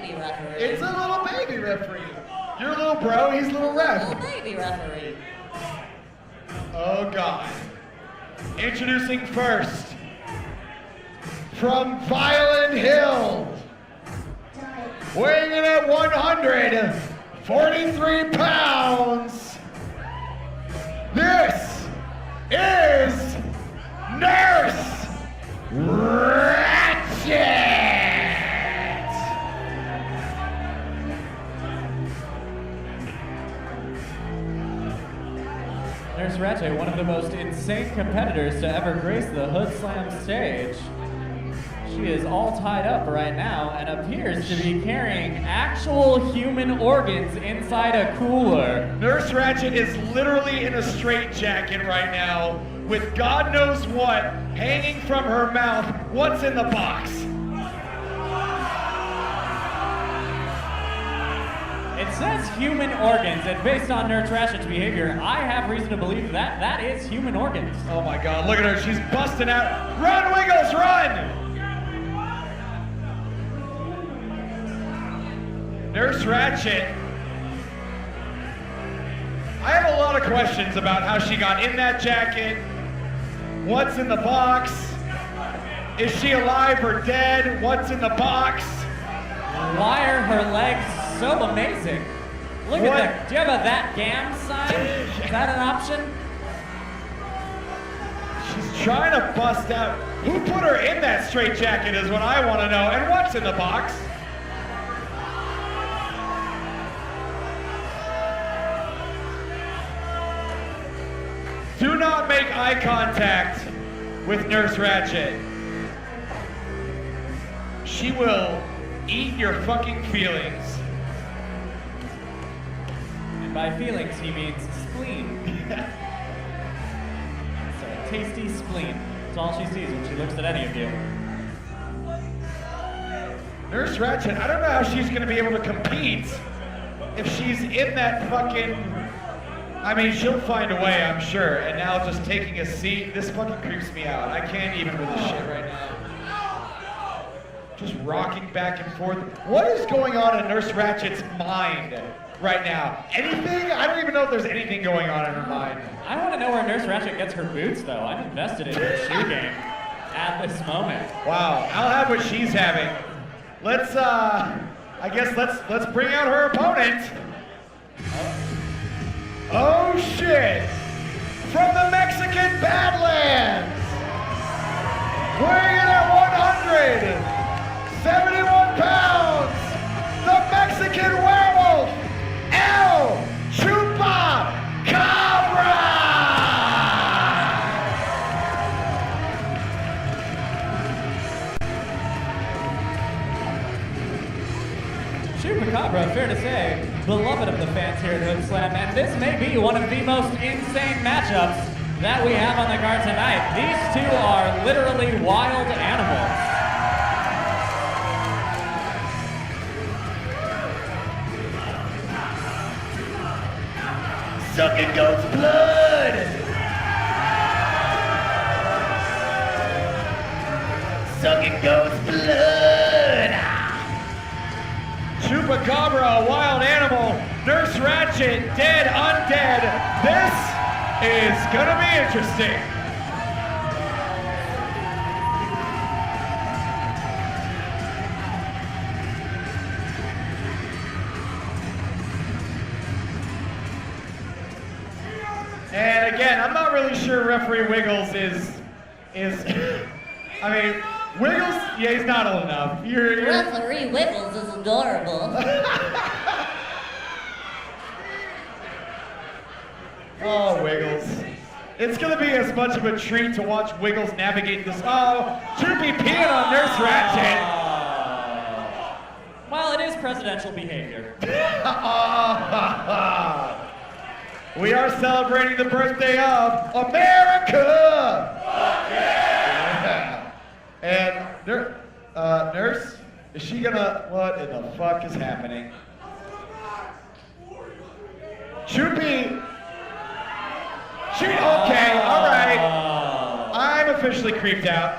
baby referee. It's a little baby referee. You're a little bro, he's a little ref. Little baby referee. Oh God. Introducing first, from Violent Hill, weighing in at 143 pounds, this is Nurse Ratchet! Nurse Ratchet, one of the most insane competitors to ever grace the Hoodslam stage. She is all tied up right now and appears to be carrying actual human organs inside a cooler. Nurse Ratchet is literally in a straitjacket right now with God knows what hanging from her mouth. What's in the box? It says human organs, and based on Nurse Ratchet's behavior, I have reason to believe that that is human organs. Oh my God, look at her, she's busting out. Run, Wiggles, run! Nurse Ratchet. I have a lot of questions about how she got in that jacket. What's in the box? Is she alive or dead? What's in the box? Why are her legs so amazing? Look at that. Do you have a that gam sign? Is that an option? She's trying to bust out. Who put her in that straitjacket is what I want to know. And what's in the box? Do not make eye contact with Nurse Ratchet. She will eat your fucking feelings. And by feelings, he means spleen. So a tasty spleen. That's all she sees when she looks at any of you. Nurse Ratchet, I don't know how she's gonna be able to compete if she's in that fucking... I mean, she'll find a way, I'm sure. And now just taking a seat, this fucking creeps me out. I can't even with this shit right now. Just rocking back and forth. What is going on in Nurse Ratchet's mind right now? Anything? I don't even know if there's anything going on in her mind. I want to know where Nurse Ratchet gets her boots, though. I'm invested in her shoe game at this moment. Wow, I'll have what she's having. Let's, I guess let's bring out her opponent. Oh shit! From the Mexican Badlands, weighing in at 171 pounds, the Mexican Werewolf, El Chupacabra! Chupacabra, fair to say, beloved of the fans here at Hoodslam, and this may be one of the most insane matchups that we have on the card tonight. These two are literally wild animals. Sucking goat's blood! Sucking goat's blood! Chupacabra, a wild animal. Nurse Ratchet, dead, undead. This is gonna be interesting. And again, I'm not really sure referee Wiggles is I mean, Wiggles, yeah, he's not old enough. You're Referee Wiggles is adorable. Oh, Wiggles. It's gonna be as much of a treat to watch Wiggles navigate this. Oh, Troopy peeing on Nurse Ratchet. Well, it is presidential behavior. We are celebrating the birthday of America! Yeah. And Nurse, is she gonna, what in the fuck is happening? Troopy! Okay, alright. I'm officially creeped out.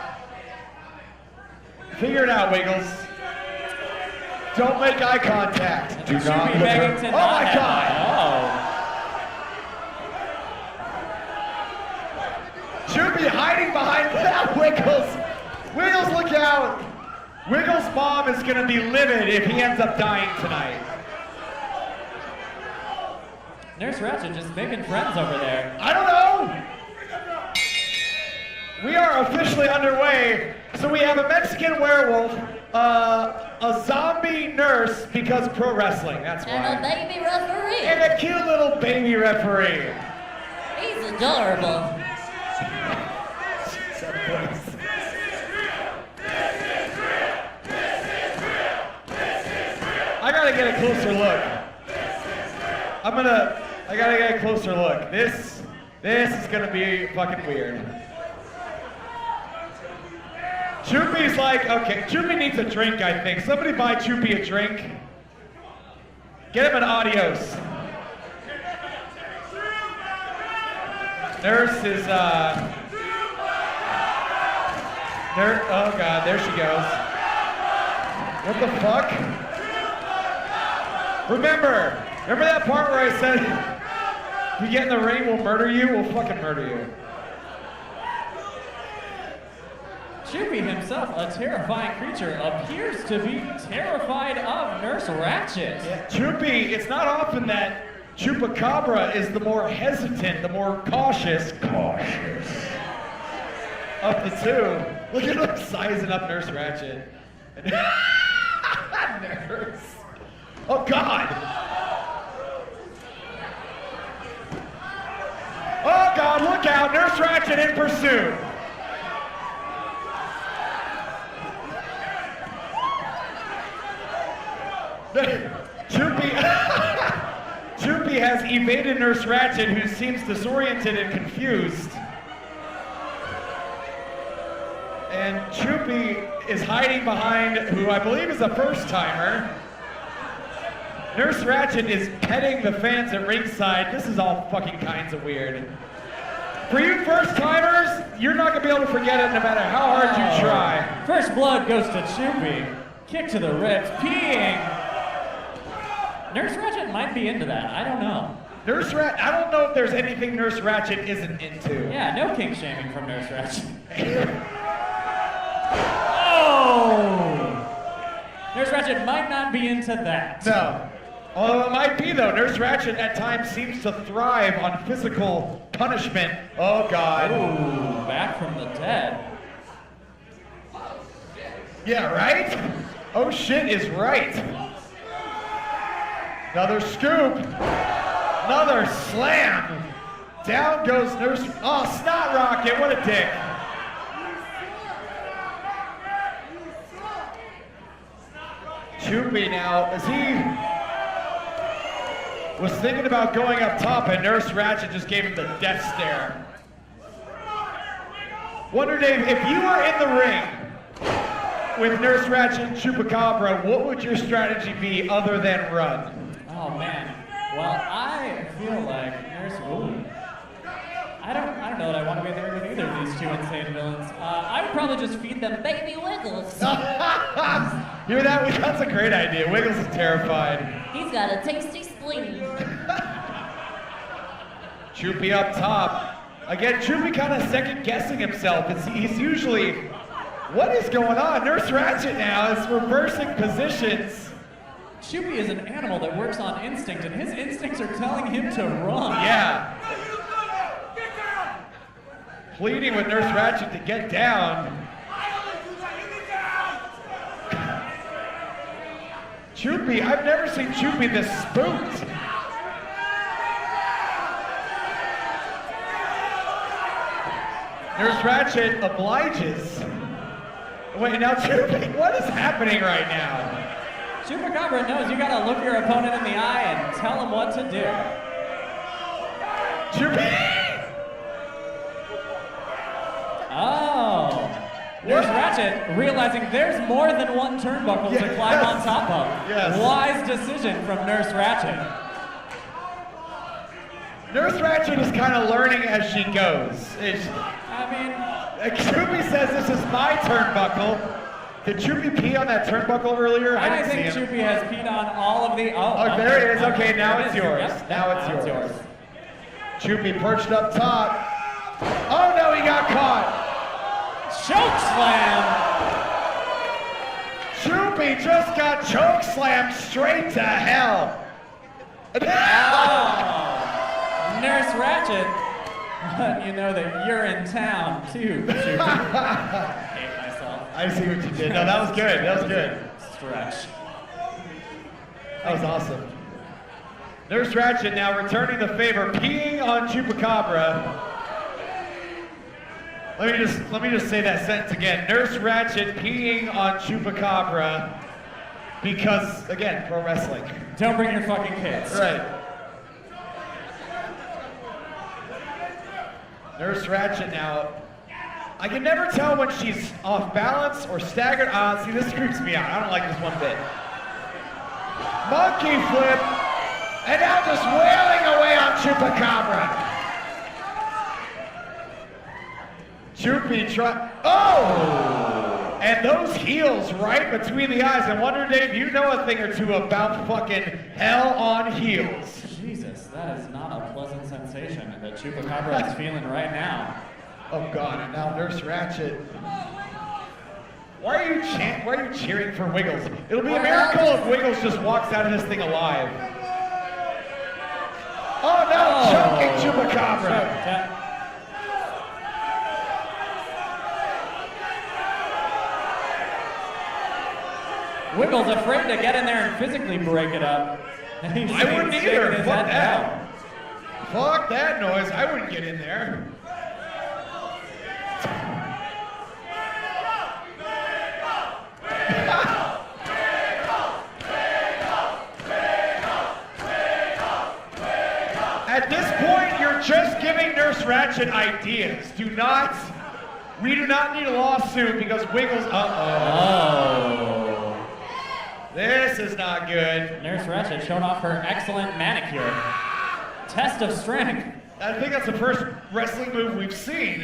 Figure it out, Wiggles. Don't make eye contact. Do Should not be look begging her- to Oh not my have- god! Should be hiding behind that Wiggles. Wiggles, look out! Wiggles' mom is gonna be livid if he ends up dying tonight. Nurse Ratchet just making friends over there. I don't know. We are officially underway. So we have a Mexican werewolf, a zombie nurse because pro wrestling. That's And a why. baby referee. And a cute little baby referee. He's adorable. I gotta get a closer look. I gotta get a closer look. This is gonna be fucking weird. Choopy's like, okay, Choopy needs a drink, I think. Somebody buy Choopy a drink. Get him an adios. Nurse is, oh god, there she goes. What the fuck? Remember that part where I said, if you get in the ring, we'll murder you? We'll fucking murder you. Choopy himself, a terrifying creature, appears to be terrified of Nurse Ratchet. Yeah, Choopy, it's not often that Chupacabra is the more hesitant, the more cautious of the two. Look at him sizing up Nurse Ratchet. Nurse. Oh God. Oh God, look out, Nurse Ratchet in pursuit. Choopy has evaded Nurse Ratchet, who seems disoriented and confused. And Choopy is hiding behind who I believe is a first-timer. Nurse Ratchet is petting the fans at ringside. This is all fucking kinds of weird. For you first-timers, you're not gonna be able to forget it no matter how hard you try. First blood goes to Choopy. Kick to the ribs, peeing. Nurse Ratchet might be into that. I don't know. I don't know if there's anything Nurse Ratchet isn't into. Yeah, no kink shaming from Nurse Ratchet. Oh! Nurse Ratchet might not be into that. No. Although it might be though. Nurse Ratchet at times seems to thrive on physical punishment. Oh God. Ooh, back from the dead. Yeah, right? Oh shit is right. Another scoop. Another slam. Down goes Nurse. Oh, Snot Rocket, what a dick. Choopy now, as he was thinking about going up top, and Nurse Ratchet just gave him the death stare. Wonder, Dave, if you were in the ring with Nurse Ratchet and Chupacabra, what would your strategy be other than run? Oh man. Well, I feel like Nurse. Ooh. I don't know that I want to be there with either of these two insane villains. I would probably just feed them Baby Wiggles. Hear that? That's a great idea. Wiggles is terrified. He's got a tasty spleen. Choopy up top. Again, Choopy kind of second guessing himself. He's usually, what is going on? Nurse Ratchet now is reversing positions. Choopy is an animal that works on instinct, and his instincts are telling him to run. Yeah. Pleading with Nurse Ratchet to get down. Choopy, I've never seen Choopy this spooked. Nurse Ratchet obliges. Wait, now Choopy, what is happening right now? Chupacabra knows you gotta look your opponent in the eye and tell him what to do. Choopy. Oh. Nurse Ratchet realizing there's more than one turnbuckle to climb on top of. Yes. Wise decision from Nurse Ratchet. Nurse Ratchet is kind of learning as she goes. I mean, Choopy says this is my turnbuckle. Did Choopy pee on that turnbuckle earlier? I didn't think see him. Choopy has peed on all of the. Oh, there it is. Okay, now there it's it is. yours. Yep, Now it's now yours. Choopy perched up top. Oh no, he got caught. Choke slam. Choopy just got choke slammed straight to hell. Nurse Ratchet, you know that you're in town too, Choopy. Hate myself. I see what you did. No, that was good. That was good. Stretch. That was awesome. Nurse Ratchet now returning the favor, peeing on Chupacabra. Let me just say that sentence again. Nurse Ratchet peeing on Chupacabra because, again, pro wrestling. Don't bring your fucking kids. Right. Nurse Ratchet now. I can never tell when she's off balance or staggered. See, this creeps me out. I don't like this one bit. Monkey flip, and now just wailing away on Chupacabra. Choopy try. Oh! And those heels right between the eyes. And Wonder Dave, you know a thing or two about fucking hell on heels. Jesus, that is not a pleasant sensation that Chupacabra is feeling right now. Oh God! And now Nurse Ratchet. Why are you cheering for Wiggles? It'll be a miracle if Wiggles just walks out of this thing alive. Oh no! Choking Chupacabra. Wiggles afraid to get in there and physically break it up. I wouldn't either. His Fuck head that. down. Fuck that noise. I wouldn't get in there. At this point, you're just giving Nurse Ratchet ideas. We do not need a lawsuit because Wiggles, Oh. This is not good. Nurse Ratchet showing off her excellent manicure. Test of strength. I think that's the first wrestling move we've seen.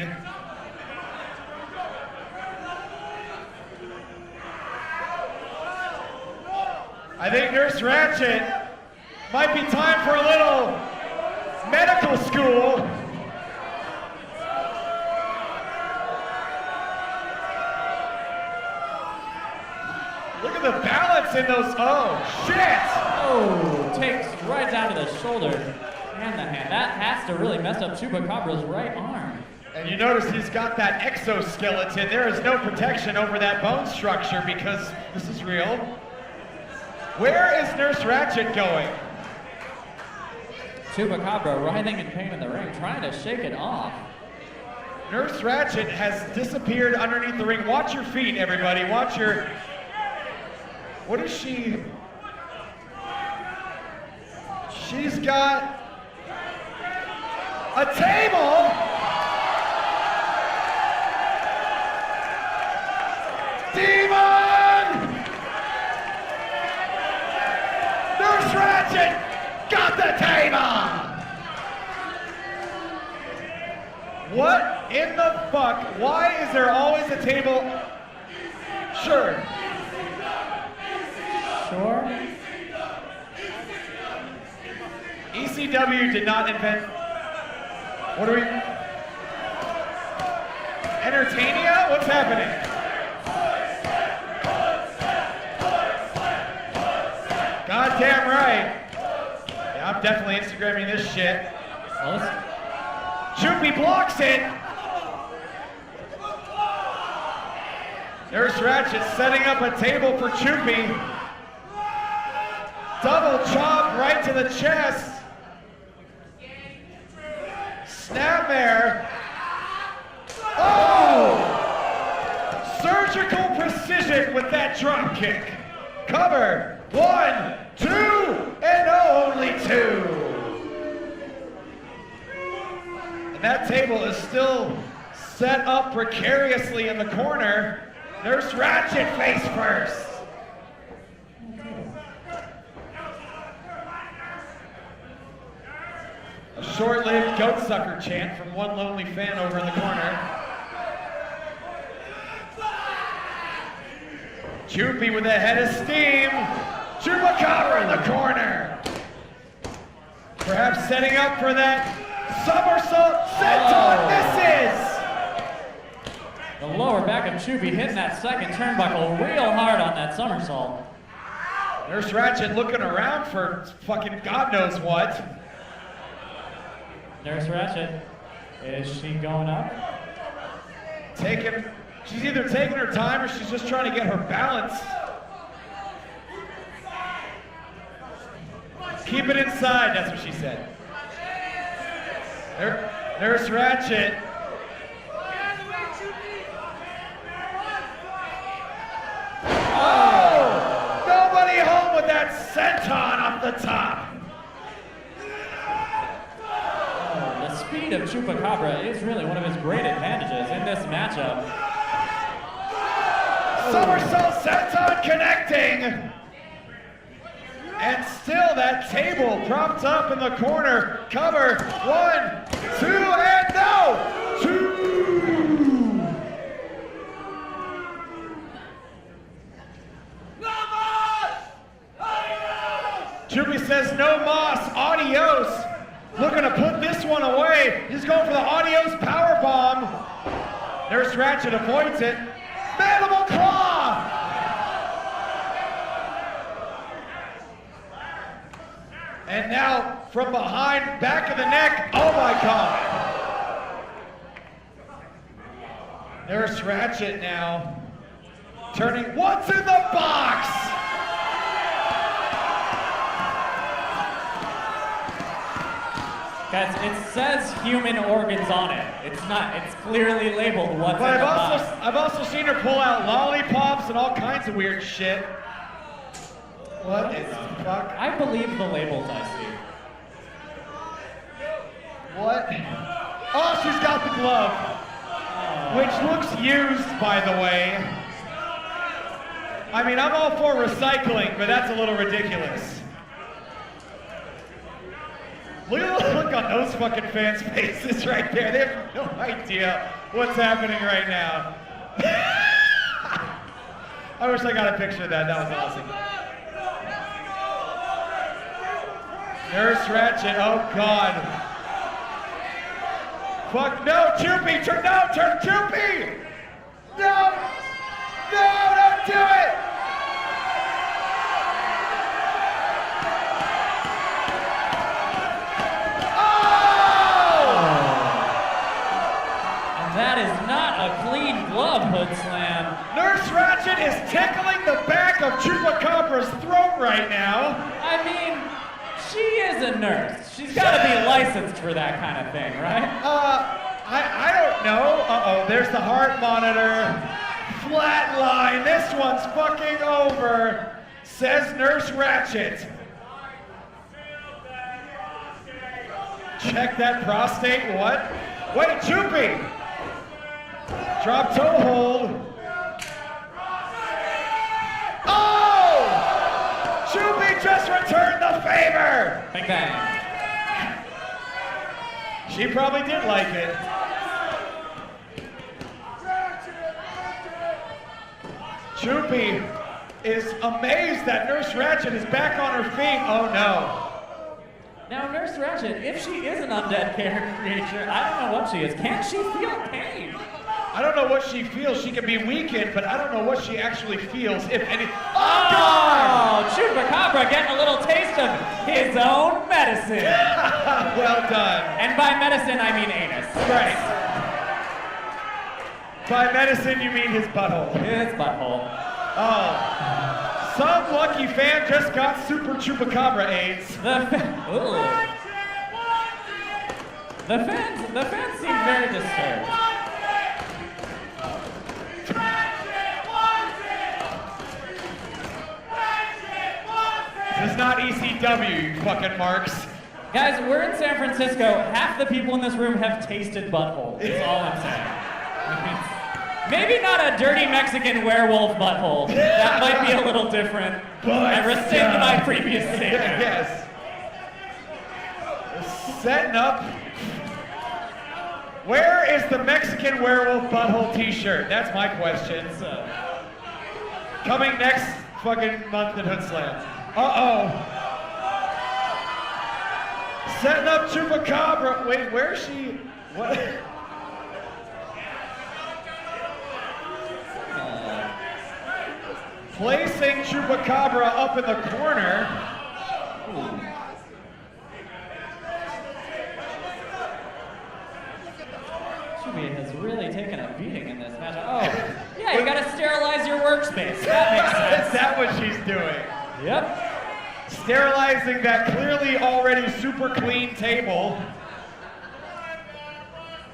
I think Nurse Ratchet might be time for a little medical school. Look at the balance in those. Oh, shit! Oh, takes right down to the shoulder and the hand. That has to really mess up Chupacabra's right arm. And you notice he's got that exoskeleton. There is no protection over that bone structure because this is real. Where is Nurse Ratchet going? Chupacabra writhing in pain in the ring, trying to shake it off. Nurse Ratchet has disappeared underneath the ring. Watch your feet, everybody. Watch your... What is she? She's got a table. Demon! Nurse Ratchet got the table! What in the fuck? Why is there always a table? Sure. Sure. ECW did not invent. What are we? Entertainia? What's happening? Goddamn right. Yeah, I'm definitely Instagramming this shit. Choopy blocks it. Nurse Ratchet setting up a table for Choopy. Double chop right to the chest. Snapmare. Oh! Surgical precision with that drop kick. Cover. 1, 2, and only 2. And that table is still set up precariously in the corner. Nurse Ratchet face first. A short-lived goat sucker chant from one lonely fan over in the corner. Choopy with a head of steam. Chupacabra in the corner. Perhaps setting up for that somersault. Senton misses. The lower back of Choopy hitting that second turnbuckle real hard on that somersault. Nurse Ratchet looking around for fucking God knows what. Nurse Ratchet, is she going up? She's either taking her time or she's just trying to get her balance. Keep it inside, that's what she said. Nurse Ratchet. Oh! Nobody home with that senton off the top. The speed of Chupacabra is really one of his great advantages in this matchup. Somersault senton connecting. And still that table propped up in the corner. Cover, 1, 2, and no! 2! Choopy says no mas, adios. Looking to put this one away. He's going for the adios powerbomb. Nurse Ratchet avoids it. Mandible claw! And now from behind, back of the neck. Oh my God. Nurse Ratchet now turning. What's in the box? Guys, it says human organs on it. It's not, it's clearly labeled what's in the box. I've also seen her pull out lollipops and all kinds of weird shit. What is the fuck? I believe the labels I see. What? Oh, she's got the glove. Which looks used, by the way. I mean, I'm all for recycling, but that's a little ridiculous. Look at the look on those fucking fans' faces right there. They have no idea what's happening right now. I wish I got a picture of that. That was awesome. Nurse Ratchet, oh God. Fuck, no, Choopy, turn, Choopy! No! No, don't do it! Oh! And that is not a clean glove, Hoodslam. Nurse Ratchet is tickling the back of Chupacabra's throat right now. I mean, she is a nurse. She's got to be licensed for that kind of thing, right? I don't know. Uh-oh, there's the heart monitor. Flatline. This one's fucking over, says Nurse Ratchet. Check that prostate. What? Wait, Choopy. Drop toe hold. Oh! Choopy just returned the favor. Big bang. She probably did like it. Choopy is amazed that Nurse Ratchet is back on her feet. Oh no. Now, Nurse Ratchet, if she is an undead creature, I don't know what she is. Can she feel pain? I don't know what she feels. She can be weakened, but I don't know what she actually feels, if any. Oh, God! Chupacabra getting a little taste of his own medicine. Well done. And by medicine, I mean anus. Right. By medicine, you mean his butthole. His butthole. Oh. Some lucky fan just got Super Chupacabra AIDS. The fans seem very disturbed. This is not ECW, you fucking marks. Guys, we're in San Francisco. Half the people in this room have tasted butthole. That's all I'm saying. Maybe not a dirty Mexican werewolf butthole. That might be a little different. I rescind my previous statement. Yes. Setting up. Where is the Mexican werewolf butthole t-shirt? That's my question. Coming next fucking month in Hoodslam. Uh-oh. Setting up Chupacabra. Wait, where is she? What? Placing Chupacabra up in the corner. Chupi has really taken a beating in this match. Oh, yeah, you gotta sterilize your workspace. That makes sense. Is that what she's doing? Yep. Sterilizing that clearly already super clean table.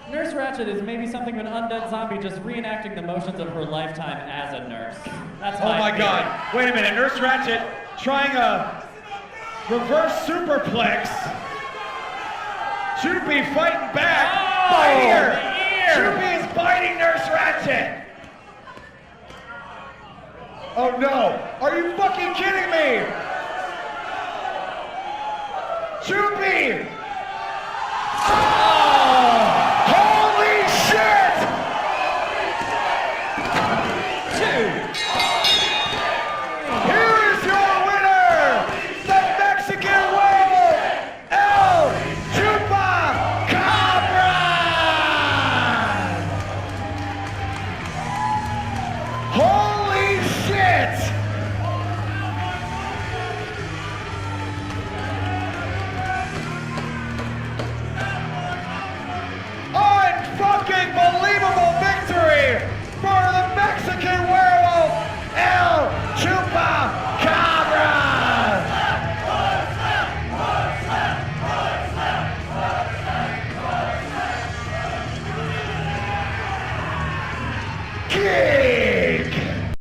Nurse Ratchet is maybe something of an undead zombie just reenacting the motions of her lifetime as a nurse. That's Oh my god. Wait a minute. Nurse Ratchet trying a reverse superplex. Chupi fighting back. Oh, Biting her. the ear. Chupi is biting Nurse Ratchet. Oh no. Are you fucking kidding me? Chupi